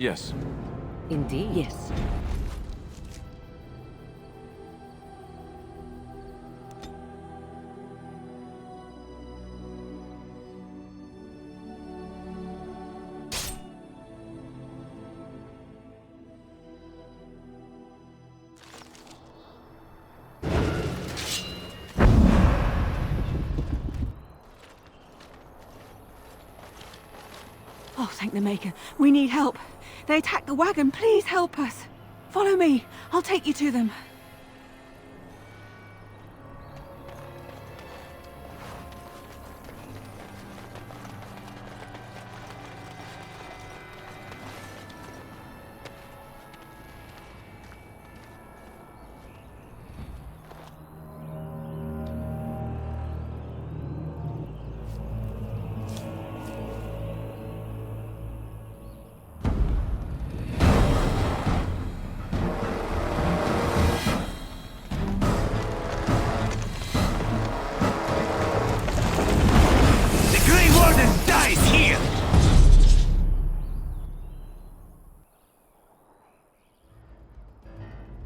Yes. Indeed. Yes. Oh, thank the Maker. We need help. They attacked the wagon. Please help us. Follow me. I'll take you to them.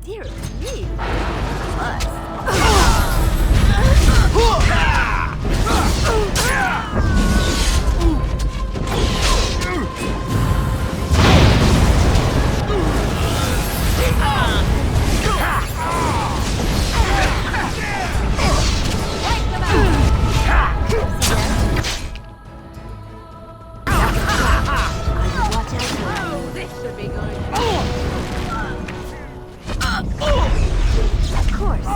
Dear me. Us. This should be good. Of course.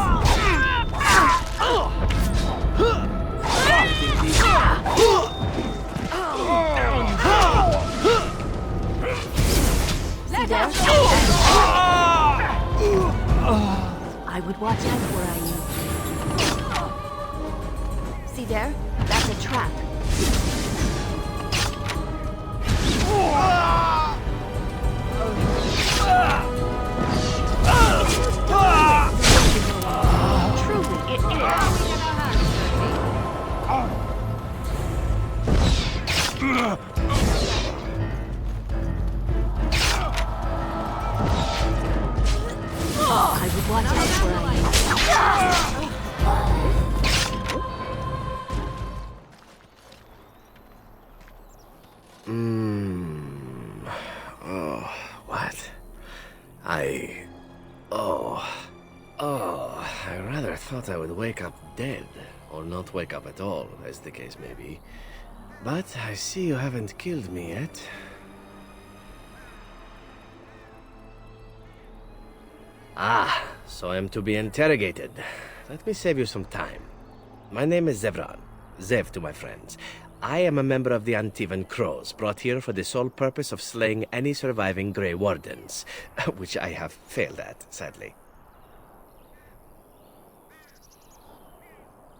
See there? I would watch out where I am. See there? That's a trap. Truly, it is. I would watch out where I am. Oh, what? I rather thought I would wake up dead, or not wake up at all, as the case may be. But I see you haven't killed me yet. Ah, so I'm to be interrogated. Let me save you some time. My name is Zevran. Zev to my friends. I am a member of the Antivan Crows, brought here for the sole purpose of slaying any surviving Grey Wardens, which I have failed at, sadly.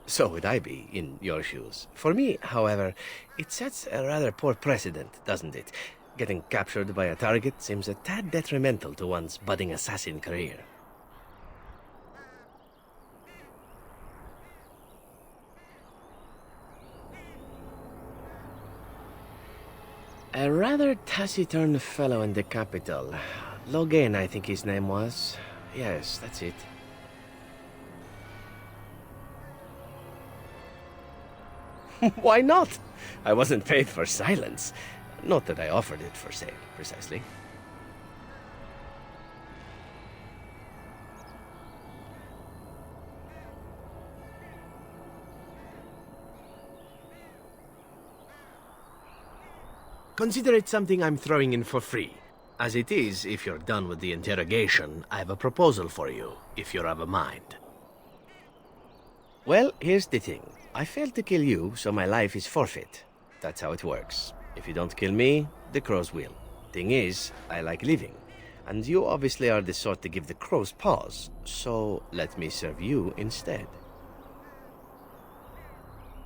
So would I be, in your shoes. For me, however, it sets a rather poor precedent, doesn't it? Getting captured by a target seems a tad detrimental to one's budding assassin career. A rather taciturn fellow in the capital. Logan, I think his name was. Yes, that's it. Why not? I wasn't paid for silence. Not that I offered it for sale, precisely. Consider it something I'm throwing in for free. As it is, if you're done with the interrogation, I have a proposal for you, if you're of a mind. Well, here's the thing. I failed to kill you, so my life is forfeit. That's how it works. If you don't kill me, the crows will. Thing is, I like living. And you obviously are the sort to give the crows pause, so let me serve you instead.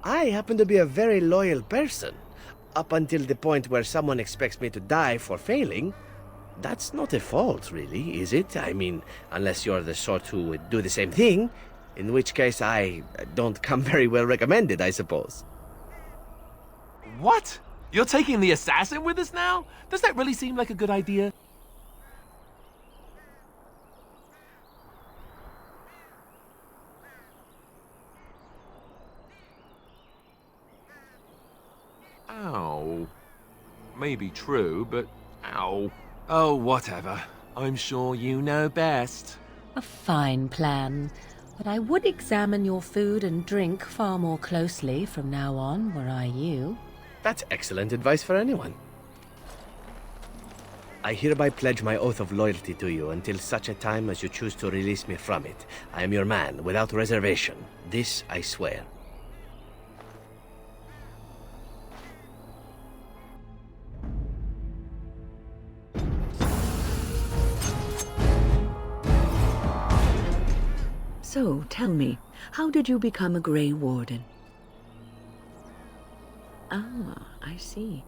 I happen to be a very loyal person. Up until the point where someone expects me to die for failing. That's not a fault, really, is it? I mean, unless you're the sort who would do the same thing, in which case I don't come very well recommended, I suppose. What? You're taking the assassin with us now? Does that really seem like a good idea? Ow. Maybe true, but ow. Oh, whatever. I'm sure you know best. A fine plan. But I would examine your food and drink far more closely from now on, were I you. That's excellent advice for anyone. I hereby pledge my oath of loyalty to you until such a time as you choose to release me from it. I am your man, without reservation. This I swear. So, tell me, how did you become a Grey Warden? Ah, I see.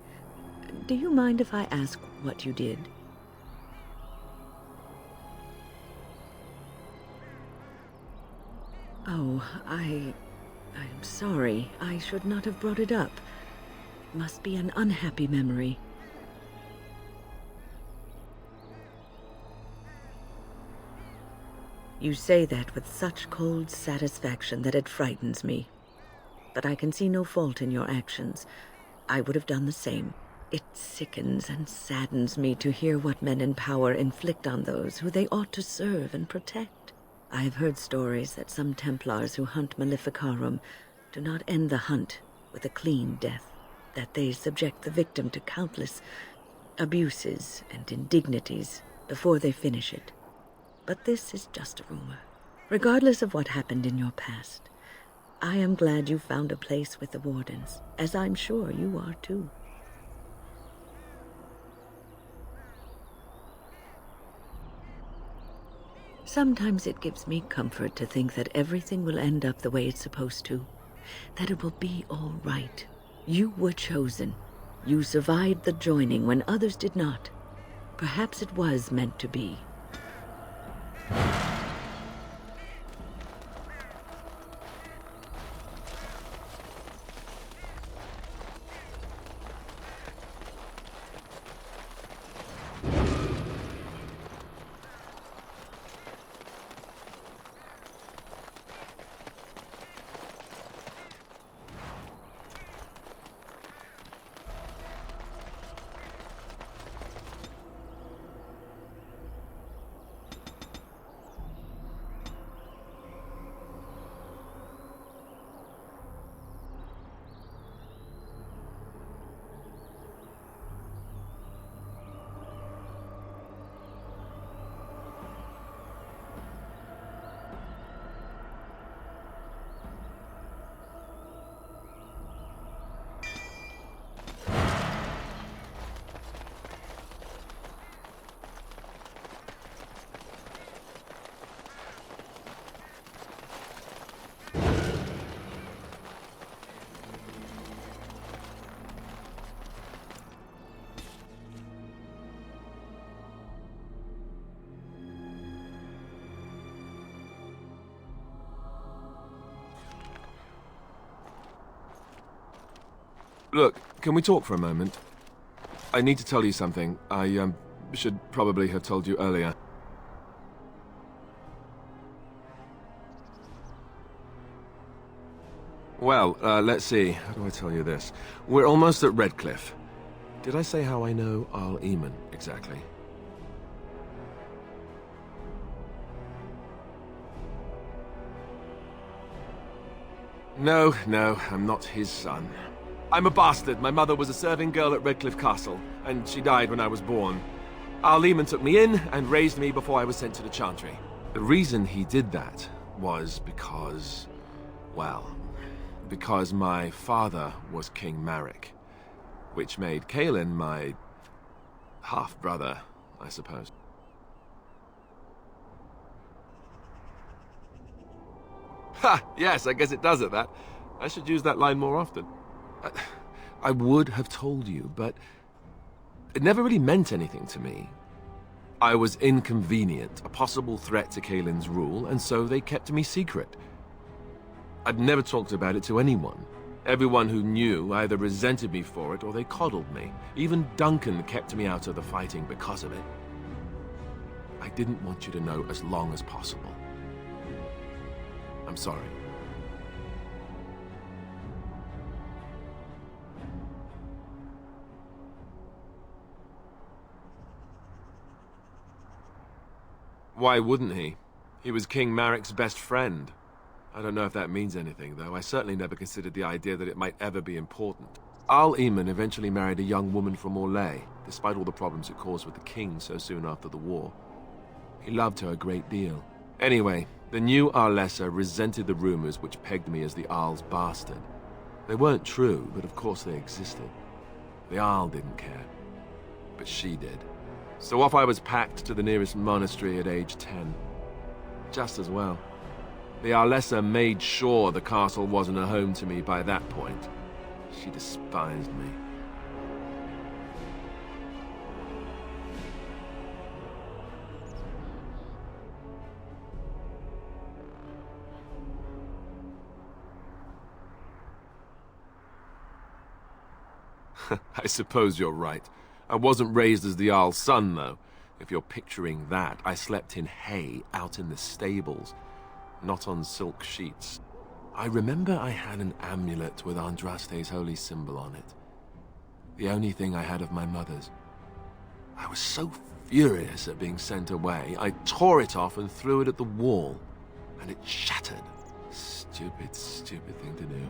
Do you mind if I ask what you did? Oh, I'm sorry. I should not have brought it up. Must be an unhappy memory. You say that with such cold satisfaction that it frightens me. But I can see no fault in your actions. I would have done the same. It sickens and saddens me to hear what men in power inflict on those who they ought to serve and protect. I have heard stories that some Templars who hunt Maleficarum do not end the hunt with a clean death, that they subject the victim to countless abuses and indignities before they finish it. But this is just a rumor. Regardless of what happened in your past, I am glad you found a place with the Wardens, as I'm sure you are too. Sometimes it gives me comfort to think that everything will end up the way it's supposed to, that it will be all right. You were chosen. You survived the joining when others did not. Perhaps it was meant to be. Look, can we talk for a moment? I need to tell you something. I, should probably have told you earlier. Well, let's see. How do I tell you this? We're almost at Redcliffe. Did I say how I know Arl Eamon exactly? No, I'm not his son. I'm a bastard. My mother was a serving girl at Redcliffe Castle, and she died when I was born. Arl Eamon took me in and raised me before I was sent to the Chantry. The reason he did that was because, well, because my father was King Marek, which made Caelan my half-brother, I suppose. Ha! Yes, I guess it does at that. I should use that line more often. I would have told you, but it never really meant anything to me. I was inconvenient, a possible threat to Caelan's rule, and so they kept me secret. I'd never talked about it to anyone. Everyone who knew either resented me for it or they coddled me. Even Duncan kept me out of the fighting because of it. I didn't want you to know as long as possible. I'm sorry. Why wouldn't he? He was King Marek's best friend. I don't know if that means anything, though. I certainly never considered the idea that it might ever be important. Al Eamon eventually married a young woman from Orlais, despite all the problems it caused with the king so soon after the war. He loved her a great deal. Anyway, the new Arlessa resented the rumors which pegged me as the Arl's bastard. They weren't true, but of course they existed. The Arl didn't care, but she did. So off I was packed to the nearest monastery at age 10. Just as well. The Arlessa made sure the castle wasn't a home to me by that point. She despised me. I suppose you're right. I wasn't raised as the Arl's son, though. If you're picturing that, I slept in hay out in the stables, not on silk sheets. I remember I had an amulet with Andraste's holy symbol on it. The only thing I had of my mother's. I was so furious at being sent away, I tore it off and threw it at the wall, and it shattered. Stupid, stupid thing to do.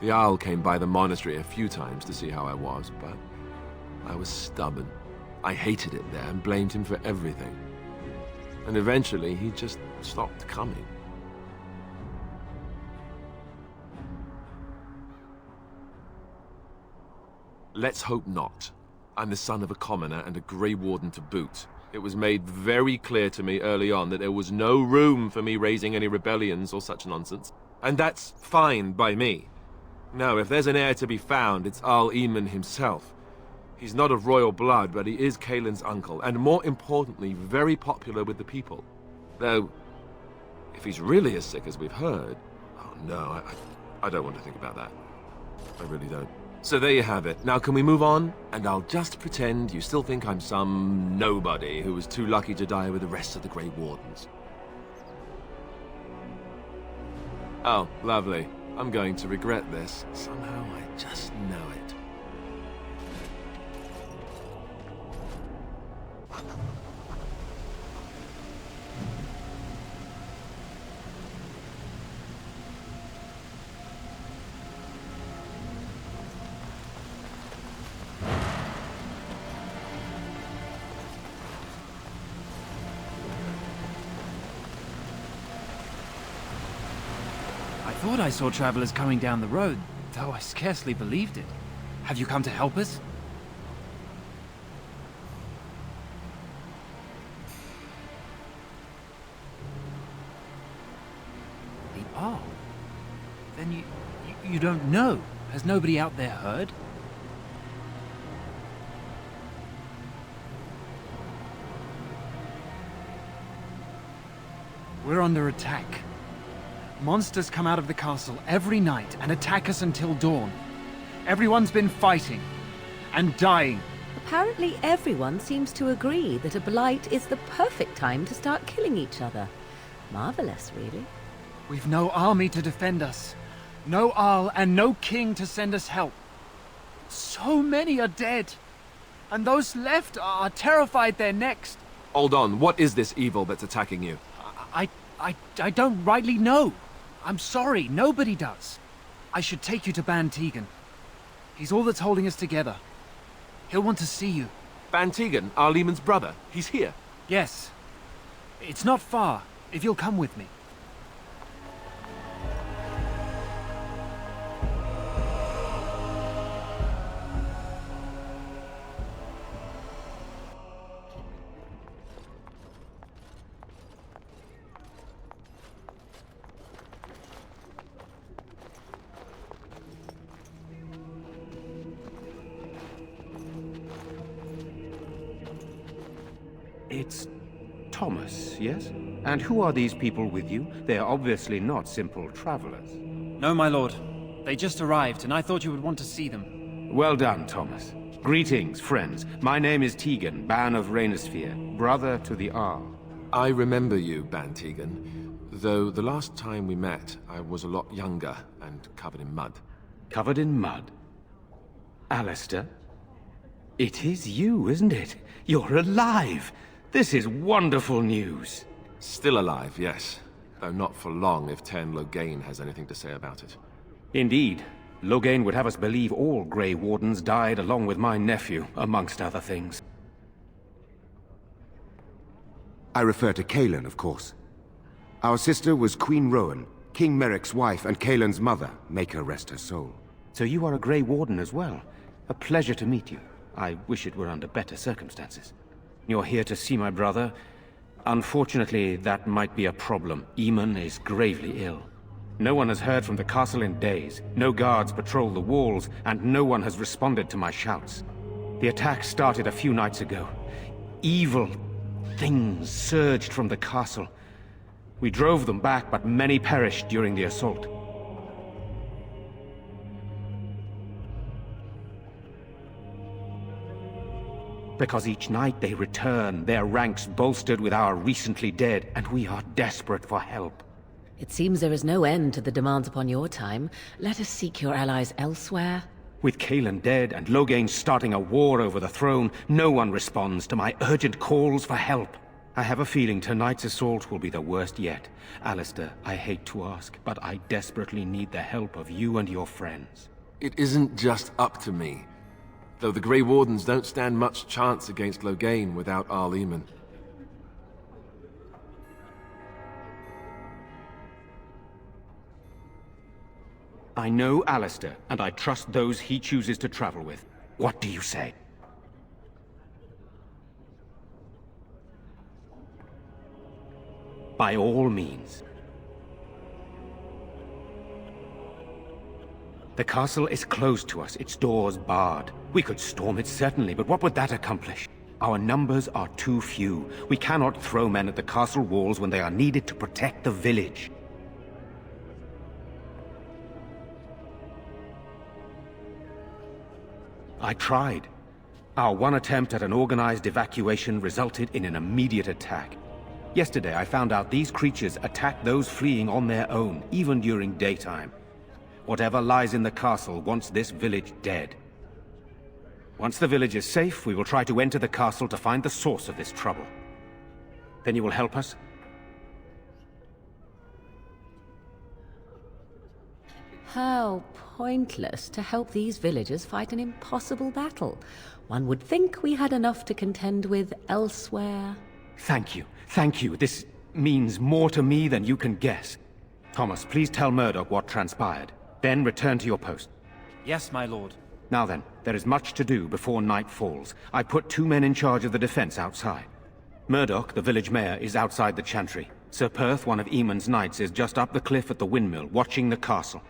The Arl came by the monastery a few times to see how I was, but I was stubborn. I hated it there and blamed him for everything. And eventually, he just stopped coming. Let's hope not. I'm the son of a commoner and a Grey Warden to boot. It was made very clear to me early on that there was no room for me raising any rebellions or such nonsense. And that's fine by me. No, if there's an heir to be found, it's Al Eamon himself. He's not of royal blood, but he is Kaelin's uncle, and more importantly, very popular with the people. Though, if he's really as sick as we've heard... Oh no, I don't want to think about that. I really don't. So there you have it. Now can we move on? And I'll just pretend you still think I'm some nobody who was too lucky to die with the rest of the Grey Wardens. Oh, lovely. I'm going to regret this. Somehow I just know it. I thought I saw travelers coming down the road, though I scarcely believed it. Have you come to help us? The Arl? Then you don't know? Has nobody out there heard? We're under attack. Monsters come out of the castle every night and attack us until dawn. Everyone's been fighting and dying. Apparently everyone seems to agree that a blight is the perfect time to start killing each other. Marvelous, really. We've no army to defend us. No Arl and no king to send us help. So many are dead. And those left are terrified they're next. Hold on, what is this evil that's attacking you? I don't rightly know. I'm sorry, nobody does. I should take you to Ban Tegan. He's all that's holding us together. He'll want to see you. Ban Tegan, Al Eamon's brother. He's here. Yes. It's not far, if you'll come with me. It's Thomas, yes? And who are these people with you? They are obviously not simple travelers. No, my lord. They just arrived, and I thought you would want to see them. Well done, Thomas. Greetings, friends. My name is Tegan, Ban of Rainersphere, brother to the Arl. I remember you, Ban Tegan, though the last time we met, I was a lot younger and covered in mud. Covered in mud? Alistair? It is you, isn't it? You're alive! This is wonderful news. Still alive, yes. Though not for long if Ten Loghain has anything to say about it. Indeed. Loghain would have us believe all Grey Wardens died along with my nephew, amongst other things. I refer to Cailan, of course. Our sister was Queen Rowan, King Merrick's wife and Cailan's mother. Make her rest her soul. So you are a Grey Warden as well. A pleasure to meet you. I wish it were under better circumstances. You're here to see my brother. Unfortunately, that might be a problem. Eamon is gravely ill. No one has heard from the castle in days. No guards patrol the walls, and no one has responded to my shouts. The attack started a few nights ago. Evil things surged from the castle. We drove them back, but many perished during the assault. Because each night they return, their ranks bolstered with our recently dead, and we are desperate for help. It seems there is no end to the demands upon your time. Let us seek your allies elsewhere. With Cailan dead and Loghain starting a war over the throne, no one responds to my urgent calls for help. I have a feeling tonight's assault will be the worst yet. Alistair, I hate to ask, but I desperately need the help of you and your friends. It isn't just up to me. Though the Grey Wardens don't stand much chance against Loghain without Arl Eamon. I know Alistair, and I trust those he chooses to travel with. What do you say? By all means. The castle is closed to us, its doors barred. We could storm it certainly, but what would that accomplish? Our numbers are too few. We cannot throw men at the castle walls when they are needed to protect the village. I tried. Our one attempt at an organized evacuation resulted in an immediate attack. Yesterday I found out these creatures attack those fleeing on their own, even during daytime. Whatever lies in the castle wants this village dead. Once the village is safe, we will try to enter the castle to find the source of this trouble. Then you will help us? How pointless to help these villagers fight an impossible battle. One would think we had enough to contend with elsewhere. Thank you. Thank you. This means more to me than you can guess. Thomas, please tell Murdoch what transpired. Then return to your post. Yes, my lord. Now then, there is much to do before night falls. I put 2 men in charge of the defense outside. Murdoch, the village mayor, is outside the chantry. Sir Perth, one of Eamon's knights, is just up the cliff at the windmill, watching the castle.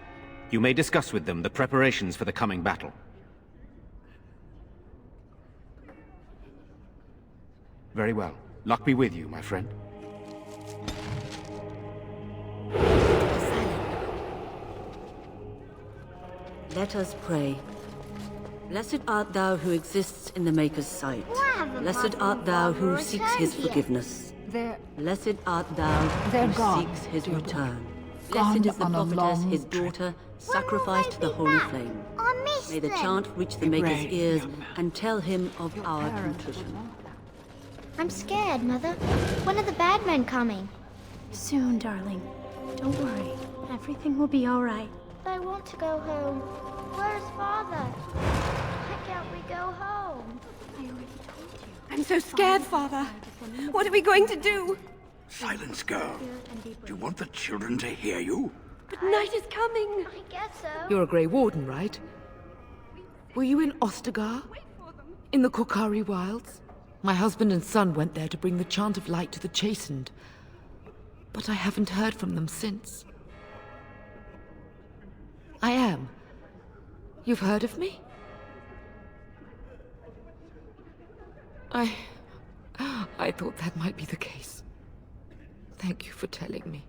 You may discuss with them the preparations for the coming battle. Very well. Luck be with you, my friend. Let us pray. Blessed art thou who exists in the Maker's sight. Blessed art thou who seeks his forgiveness. Blessed art thou who seeks his return. Blessed is the prophetess, his daughter, sacrificed to the holy flame. May the chant reach the Maker's ears and tell him of our contrition. I'm scared, Mother. When are the bad men coming? Soon, darling. Don't worry. Everything will be all right. I want to go home. Where's Father? Why can't we go home? I'm so scared, Father. What are we going to do? Silence, girl. Do you want the children to hear you? But night is coming. I guess so. You're a Grey Warden, right? Were you in Ostagar? In the Korkari Wilds? My husband and son went there to bring the chant of light to the chastened. But I haven't heard from them since. I am. You've heard of me? I thought that might be the case. Thank you for telling me.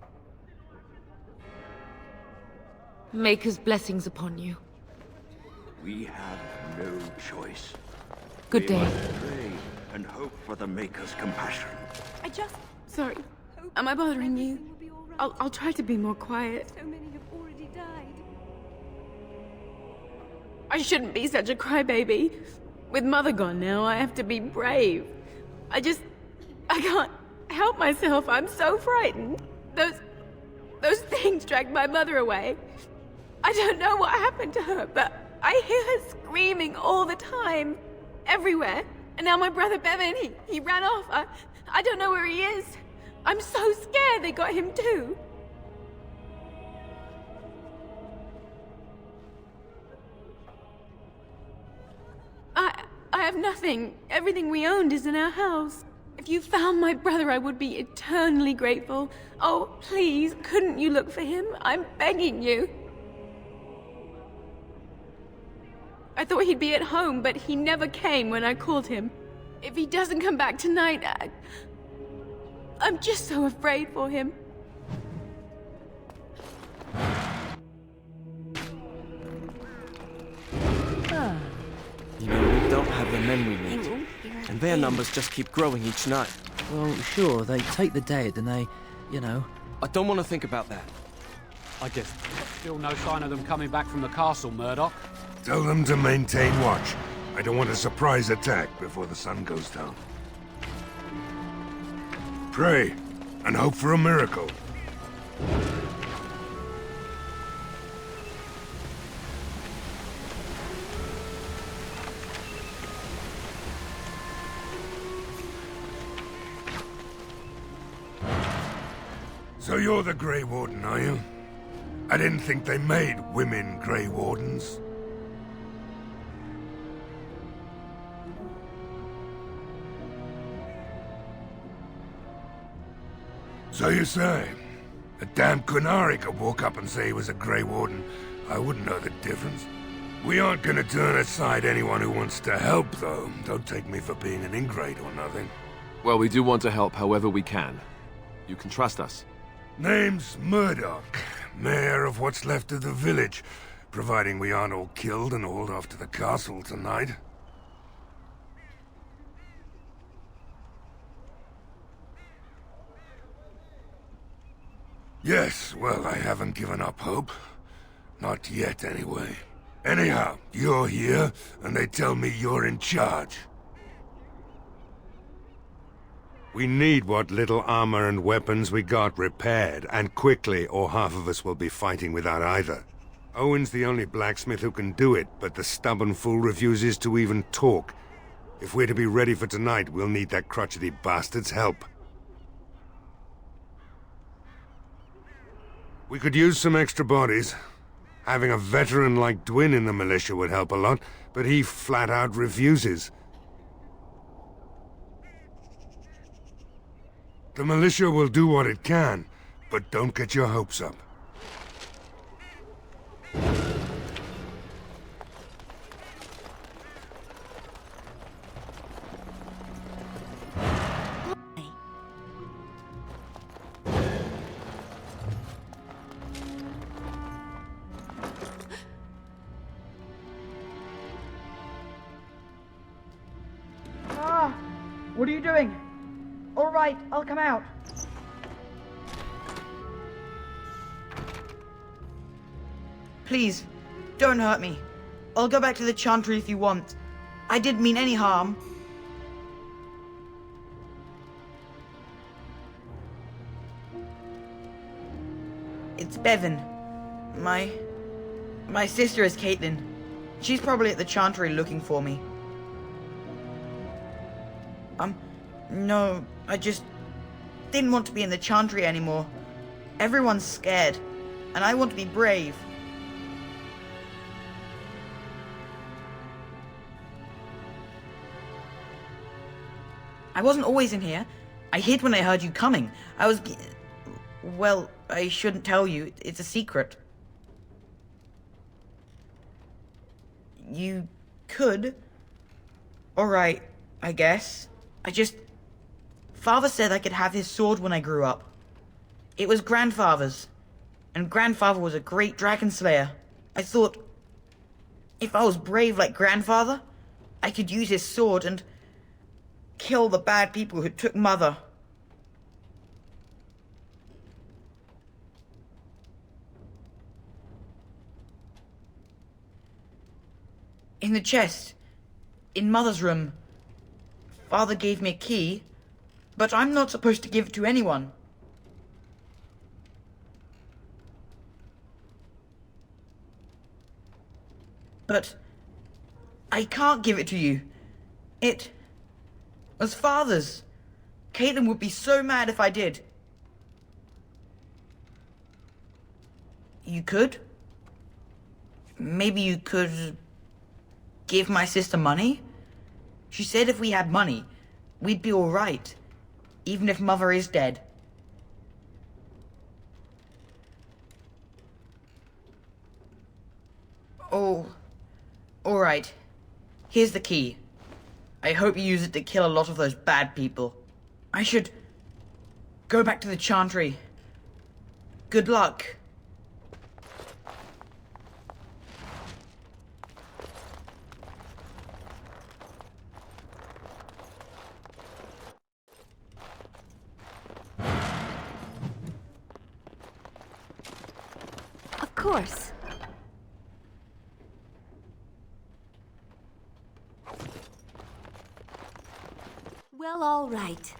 Maker's blessings upon you. We have no choice. Good day. We must pray and hope for the Maker's compassion. Sorry. Am I bothering you? I'll try to be more quiet. So many have already died. I shouldn't be such a crybaby. With Mother gone now, I have to be brave. I can't help myself. I'm so frightened. Those things dragged my mother away. I don't know what happened to her, but I hear her screaming all the time. Everywhere. And now my brother Bevan, he ran off. I don't know where he is. I'm so scared they got him too. I have nothing. Everything we owned is in our house. If you found my brother, I would be eternally grateful. Oh, please, couldn't you look for him? I'm begging you. I thought he'd be at home, but he never came when I called him. If he doesn't come back tonight, I'm just so afraid for him. You know, we don't have the men we need. And their numbers just keep growing each night. Well, sure, they take the dead and they, you know... I don't want to think about that. I guess. Still no sign of them coming back from the castle, Murdoch. Tell them to maintain watch. I don't want a surprise attack before the sun goes down. Pray, and hope for a miracle. So you're the Grey Warden, are you? I didn't think they made women Grey Wardens. So you say? A damn Qunari could walk up and say he was a Grey Warden. I wouldn't know the difference. We aren't gonna turn aside anyone who wants to help, though. Don't take me for being an ingrate or nothing. Well, we do want to help however we can. You can trust us. Name's Murdoch, mayor of what's left of the village, providing we aren't all killed and hauled off to the castle tonight. Yes, well, I haven't given up hope. Not yet, anyway. Anyhow, you're here, and they tell me you're in charge. We need what little armor and weapons we got repaired, and quickly, or half of us will be fighting without either. Owen's the only blacksmith who can do it, but the stubborn fool refuses to even talk. If we're to be ready for tonight, we'll need that crotchety bastard's help. We could use some extra bodies. Having a veteran like Dwin in the militia would help a lot, but he flat out refuses. The militia will do what it can, but don't get your hopes up. What are you doing? All right, I'll come out. Please, don't hurt me. I'll go back to the Chantry if you want. I didn't mean any harm. It's Bevan. My sister is Caitlin. She's probably at the Chantry looking for me. No, I just didn't want to be in the Chantry anymore. Everyone's scared, and I want to be brave. I wasn't always in here. I hid when I heard you coming. Well, I shouldn't tell you. It's a secret. You could. Alright, I guess. Father said I could have his sword when I grew up. It was grandfather's. And Grandfather was a great dragon slayer. I thought, if I was brave like Grandfather, I could use his sword and kill the bad people who took Mother. In the chest, in Mother's room, Father gave me a key, but I'm not supposed to give it to anyone. But I can't give it to you. It was Father's. Caitlin would be so mad if I did. You could? Maybe you could give my sister money? She said if we had money, we'd be all right, even if Mother is dead. Oh, all right. Here's the key. I hope you use it to kill a lot of those bad people. I should go back to the Chantry. Good luck. Of course. Well, all right.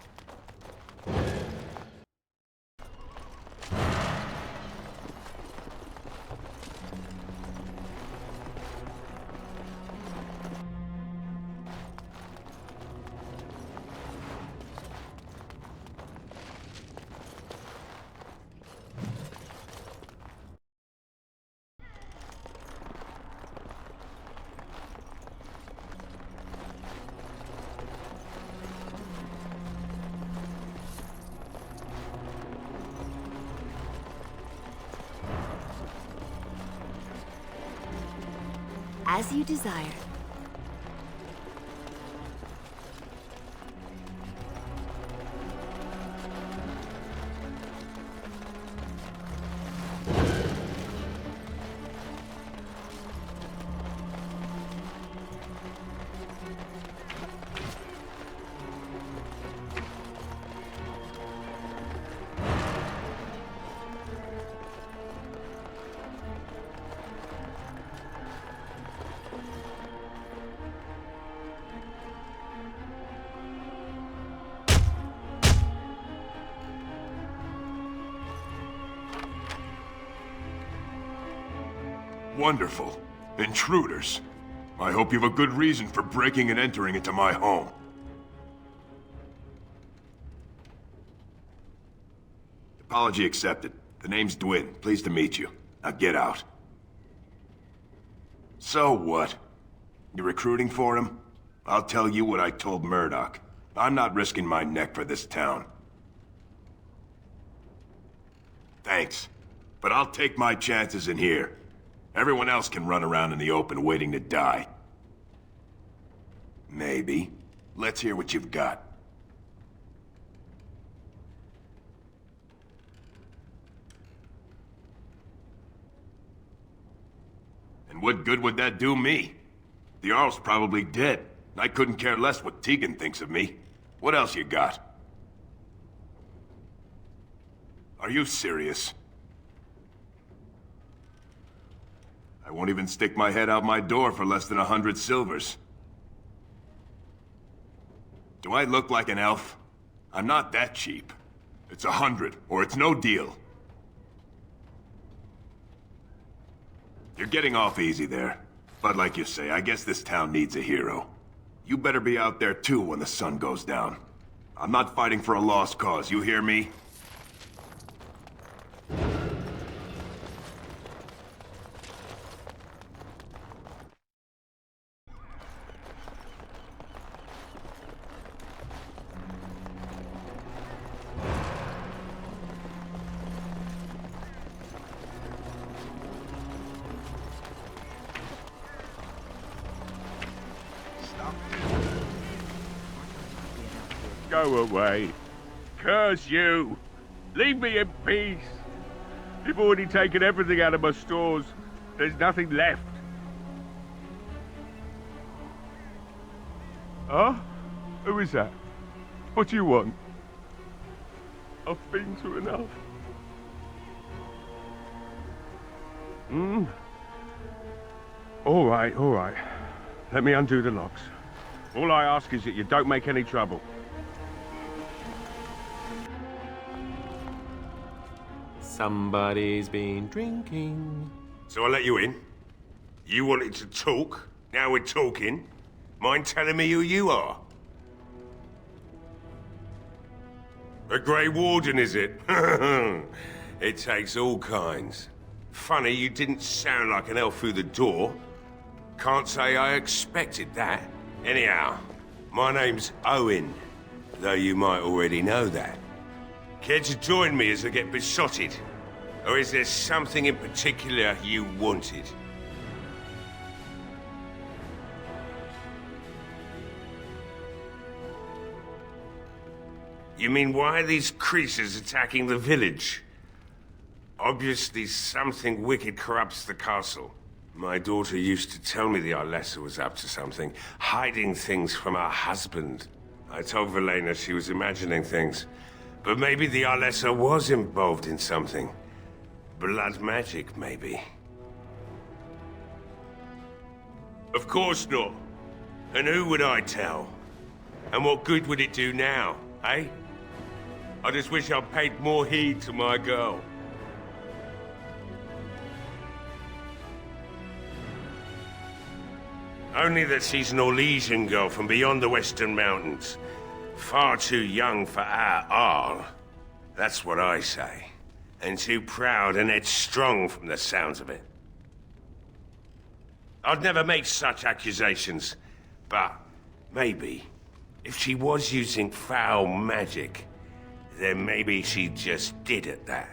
As you desire. Wonderful. Intruders. I hope you have a good reason for breaking and entering into my home. Apology accepted. The name's Dwin. Pleased to meet you. Now get out. So what? You're recruiting for him? I'll tell you what I told Murdoch. I'm not risking my neck for this town. Thanks. But I'll take my chances in here. Everyone else can run around in the open waiting to die. Maybe. Let's hear what you've got. And what good would that do me? The Jarl's probably dead. I couldn't care less what Tegan thinks of me. What else you got? Are you serious? I won't even stick my head out my door for less than 100 silvers. Do I look like an elf? I'm not that cheap. It's 100, or it's no deal. You're getting off easy there. But like you say, I guess this town needs a hero. You better be out there too when the sun goes down. I'm not fighting for a lost cause, you hear me? Go away. Curse you! Leave me in peace! You've already taken everything out of my stores. There's nothing left. Huh? Who is that? What do you want? I've been through enough. All right, all right. Let me undo the locks. All I ask is that you don't make any trouble. Somebody's been drinking. So I let you in. You wanted to talk. Now we're talking. Mind telling me who you are? A Grey Warden, is it? It takes all kinds. Funny, you didn't sound like an elf through the door. Can't say I expected that. Anyhow, my name's Owen, though you might already know that. Care to join me as I get besotted? Or is there something in particular you wanted? You mean, why are these creatures attacking the village? Obviously something wicked corrupts the castle. My daughter used to tell me the Arlessa was up to something, hiding things from her husband. I told Velena she was imagining things. But maybe the Arlessa was involved in something. Blood magic, maybe. Of course not. And who would I tell? And what good would it do now, eh? I just wish I'd paid more heed to my girl. Only that she's an Orlesian girl from beyond the Western Mountains. Far too young for our Arl. That's what I say. And too proud and headstrong from the sounds of it. I'd never make such accusations. But maybe, if she was using foul magic, then maybe she just did at that.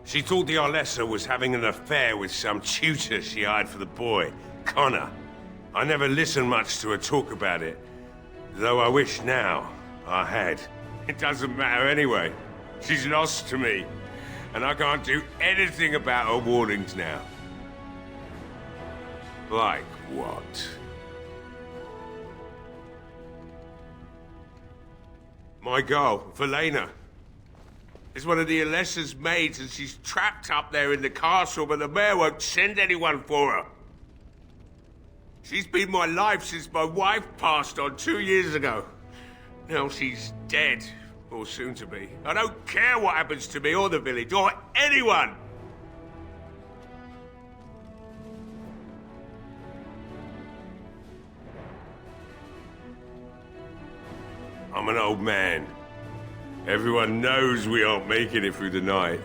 She thought the Arlessa was having an affair with some tutor she hired for the boy, Connor. I never listened much to her talk about it, though I wish now I had. It doesn't matter anyway. She's lost to me, and I can't do anything about her warnings now. Like what? My girl, Velena, is one of the Alessa's maids, and she's trapped up there in the castle, but the mayor won't send anyone for her. She's been my life since my wife passed on 2 years ago. Now she's dead, or soon to be. I don't care what happens to me or the village, or anyone! I'm an old man. Everyone knows we aren't making it through the night.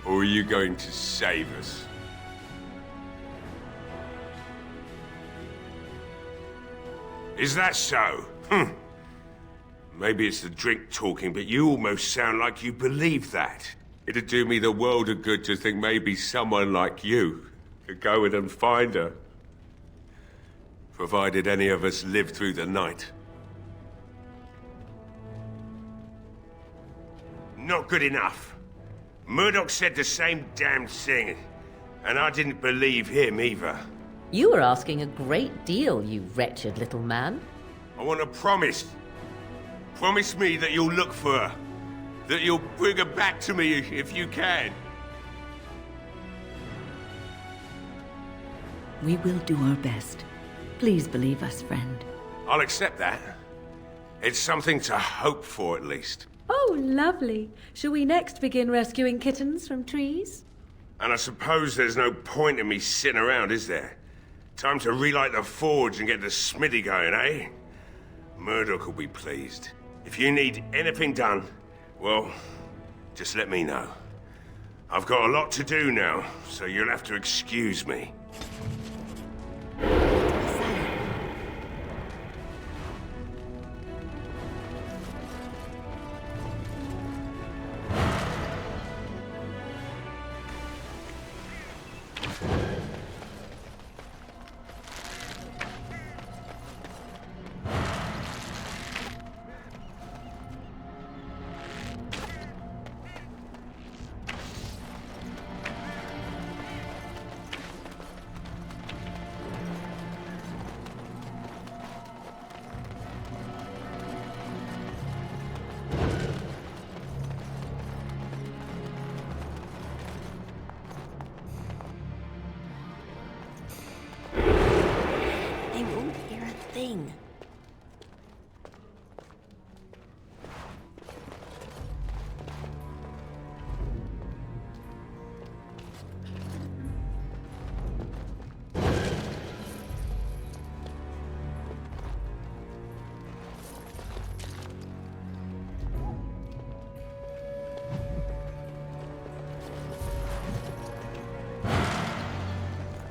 Or are you going to save us? Is that so? Maybe it's the drink talking, but you almost sound like you believe that. It'd do me the world of good to think maybe someone like you could go in and find her. Provided any of us live through the night. Not good enough. Murdoch said the same damn thing, and I didn't believe him either. You were asking a great deal, you wretched little man. I want a promise. Promise me that you'll look for her. That you'll bring her back to me if you can. We will do our best. Please believe us, friend. I'll accept that. It's something to hope for, at least. Oh, lovely. Shall we next begin rescuing kittens from trees? And I suppose there's no point in me sitting around, is there? Time to relight the forge and get the smithy going, eh? Murdoch will be pleased. If you need anything done, well, just let me know. I've got a lot to do now, so you'll have to excuse me.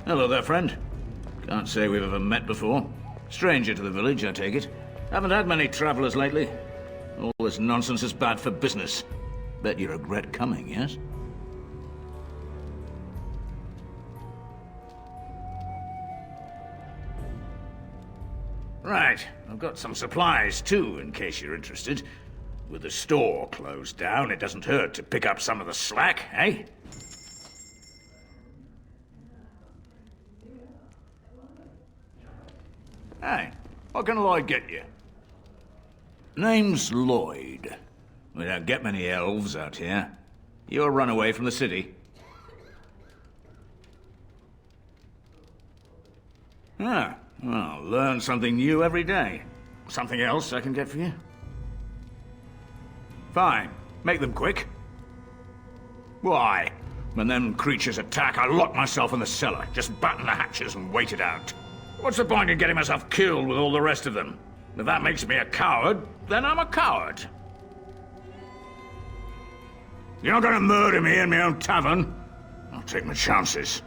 Hello there, friend. Can't say we've ever met before. Stranger to the village, I take it. Haven't had many travelers lately. All this nonsense is bad for business. Bet you regret coming, yes? Right, I've got some supplies too, in case you're interested. With the store closed down, it doesn't hurt to pick up some of the slack, eh? Hey, what can Lloyd get you? Name's Lloyd. We don't get many elves out here. You're a runaway from the city. Ah, well, learn something new every day. Something else I can get for you? Fine. Make them quick. Why? When them creatures attack, I lock myself in the cellar. Just batten the hatches and wait it out. What's the point in getting myself killed with all the rest of them? If that makes me a coward, then I'm a coward. You're not gonna murder me in my own tavern. I'll take my chances.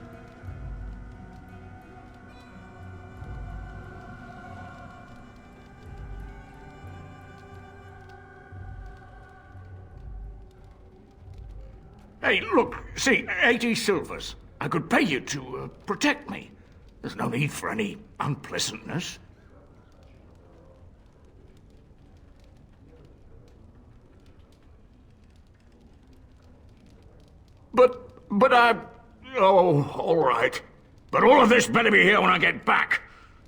Hey, look, see, 80 silvers. I could pay you to protect me. There's no need for any unpleasantness. But oh, all right. But all of this better be here when I get back.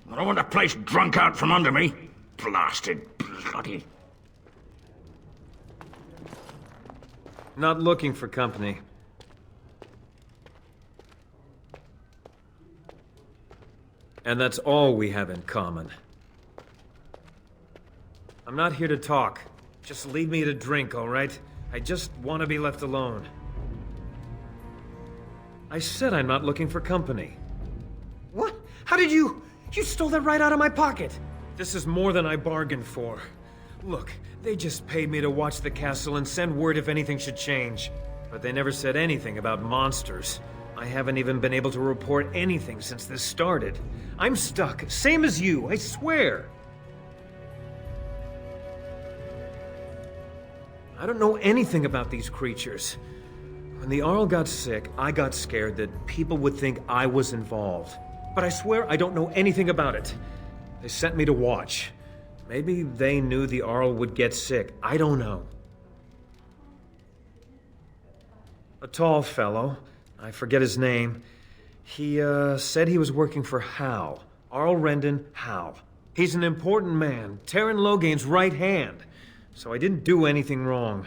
I don't want the place drunk out from under me. Blasted bloody... Not looking for company. And that's all we have in common. I'm not here to talk. Just leave me to drink, all right? I just want to be left alone. I said I'm not looking for company. What? How did you... You stole that right out of my pocket! This is more than I bargained for. Look, they just paid me to watch the castle and send word if anything should change. But they never said anything about monsters. I haven't even been able to report anything since this started. I'm stuck, same as you, I swear. I don't know anything about these creatures. When the Arl got sick, I got scared that people would think I was involved. But I swear I don't know anything about it. They sent me to watch. Maybe they knew the Arl would get sick. I don't know. A tall fellow, I forget his name. He said he was working for Hal. Arl Rendon Hal. He's an important man, Terran Logain's right hand. So I didn't do anything wrong.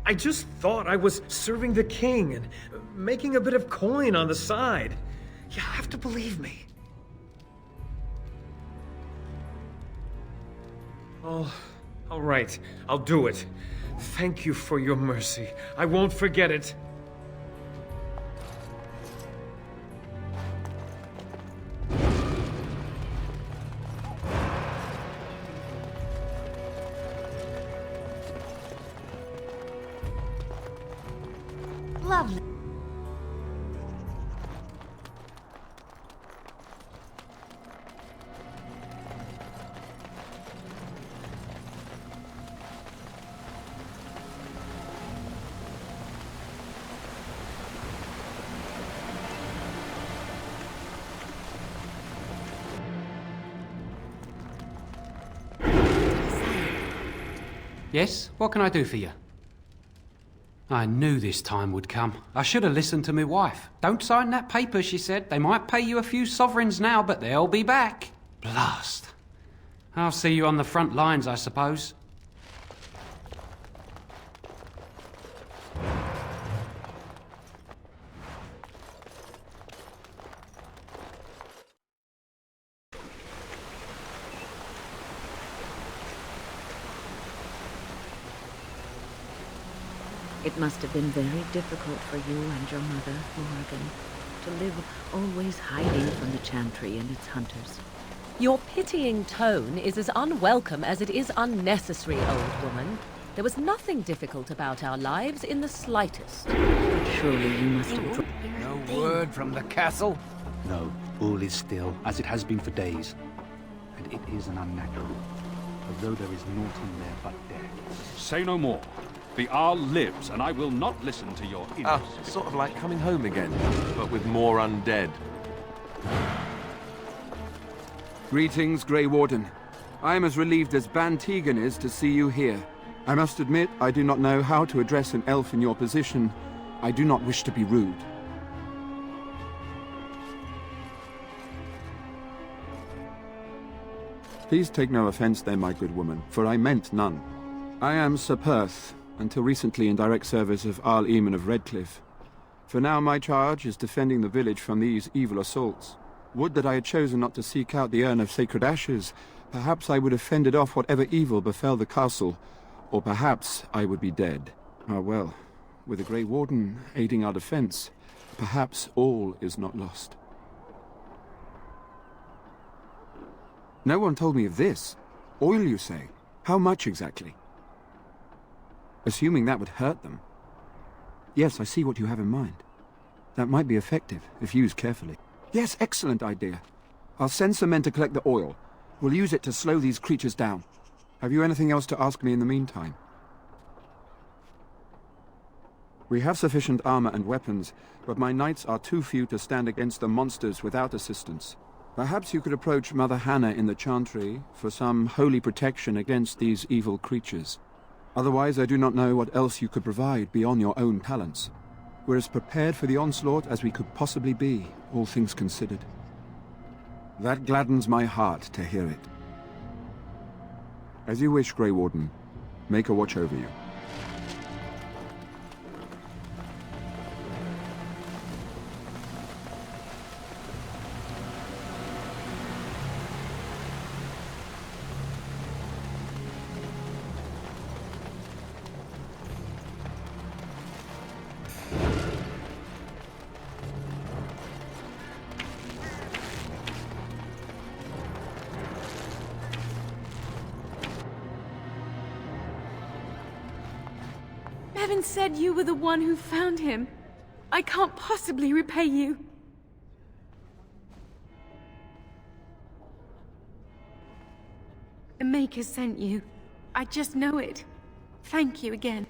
I just thought I was serving the king and making a bit of coin on the side. You have to believe me. Oh, all right. I'll do it. Thank you for your mercy. I won't forget it. Lovely. Yes? What can I do for you? I knew this time would come. I should have listened to my wife. Don't sign that paper, she said. They might pay you a few sovereigns now, but they'll be back. Blast. I'll see you on the front lines, I suppose. It must have been very difficult for you and your mother, Morrigan, to live always hiding from the Chantry and its hunters. Your pitying tone is as unwelcome as it is unnecessary, old woman. There was nothing difficult about our lives in the slightest. But surely you must have... No word from the castle? No, all is still, as it has been for days. And it is an unnatural, although there is naught in there but death. Say no more. The Arl lives, and I will not listen to your Sort of like coming home again, but with more undead. Greetings, Grey Warden. I am as relieved as Ban Tegan is to see you here. I must admit, I do not know how to address an elf in your position. I do not wish to be rude. Please take no offense then, my good woman, for I meant none. I am Sir Perth, until recently in direct service of Arl Eamon of Redcliffe. For now my charge is defending the village from these evil assaults. Would that I had chosen not to seek out the urn of sacred ashes. Perhaps I would have fended off whatever evil befell the castle, or perhaps I would be dead. Ah well, with the Grey Warden aiding our defense, perhaps all is not lost. No one told me of this. Oil, you say? How much exactly? Assuming that would hurt them. Yes, I see what you have in mind. That might be effective, if used carefully. Yes, excellent idea. I'll send some men to collect the oil. We'll use it to slow these creatures down. Have you anything else to ask me in the meantime? We have sufficient armor and weapons, but my knights are too few to stand against the monsters without assistance. Perhaps you could approach Mother Hannah in the Chantry for some holy protection against these evil creatures. Otherwise, I do not know what else you could provide beyond your own talents. We're as prepared for the onslaught as we could possibly be, all things considered. That gladdens my heart to hear it. As you wish, Grey Warden. Make a watch over you. Bevan said you were the one who found him. I can't possibly repay you. The Maker sent you. I just know it. Thank you again.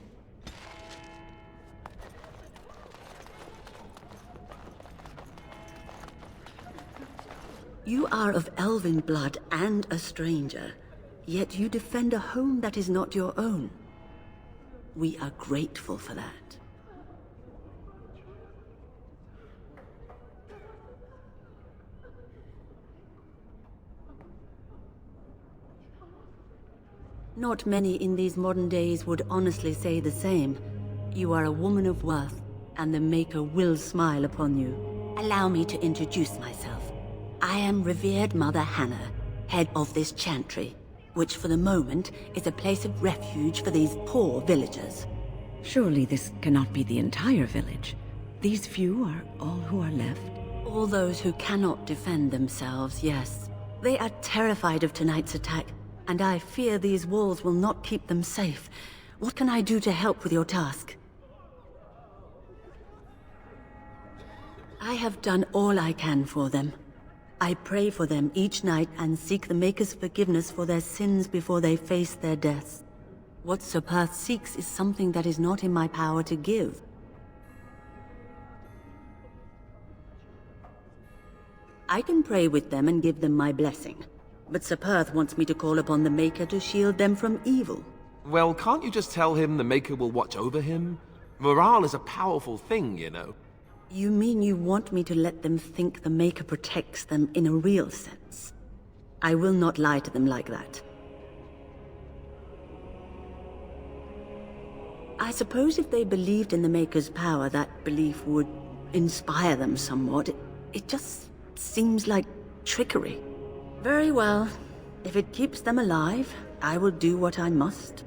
You are of elven blood and a stranger, yet you defend a home that is not your own. We are grateful for that. Not many in these modern days would honestly say the same. You are a woman of worth, and the Maker will smile upon you. Allow me to introduce myself. I am revered Mother Hannah, head of this chantry, which for the moment is a place of refuge for these poor villagers. Surely this cannot be the entire village. These few are all who are left? All those who cannot defend themselves, yes. They are terrified of tonight's attack, and I fear these walls will not keep them safe. What can I do to help with your task? I have done all I can for them. I pray for them each night and seek the Maker's forgiveness for their sins before they face their deaths. What Sir Perth seeks is something that is not in my power to give. I can pray with them and give them my blessing, but Sir Perth wants me to call upon the Maker to shield them from evil. Well, can't you just tell him the Maker will watch over him? Morale is a powerful thing, you know. You mean you want me to let them think the Maker protects them in a real sense? I will not lie to them like that. I suppose if they believed in the Maker's power, that belief would inspire them somewhat. It just seems like trickery. Very well. If it keeps them alive, I will do what I must.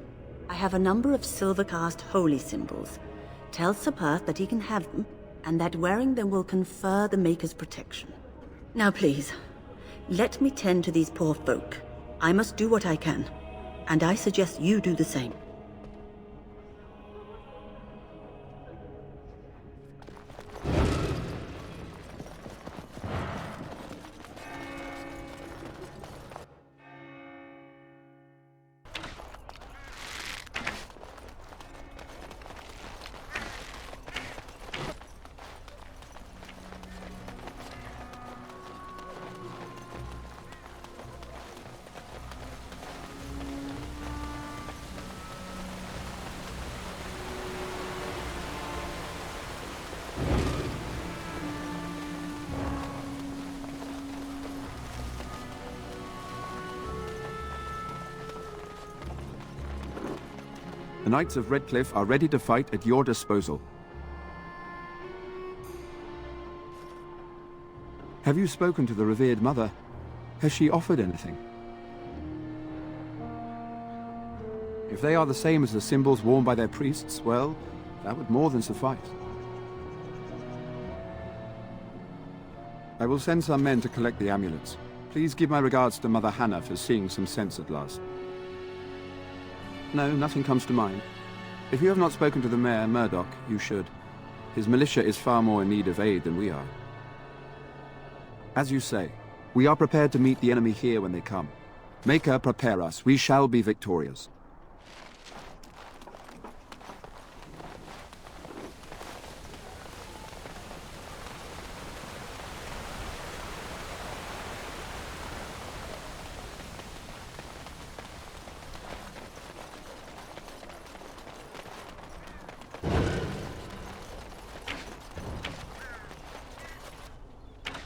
I have a number of silver-cast holy symbols. Tell Sir Perth that he can have them, and that wearing them will confer the Maker's protection. Now please, let me tend to these poor folk. I must do what I can, and I suggest you do the same. Knights of Redcliffe are ready to fight at your disposal. Have you spoken to the revered mother? Has she offered anything? If they are the same as the symbols worn by their priests, well, that would more than suffice. I will send some men to collect the amulets. Please give my regards to Mother Hannah for seeing some sense at last. No, nothing comes to mind. If you have not spoken to the mayor, Murdoch, you should. His militia is far more in need of aid than we are. As you say, we are prepared to meet the enemy here when they come. Maker, prepare us. We shall be victorious.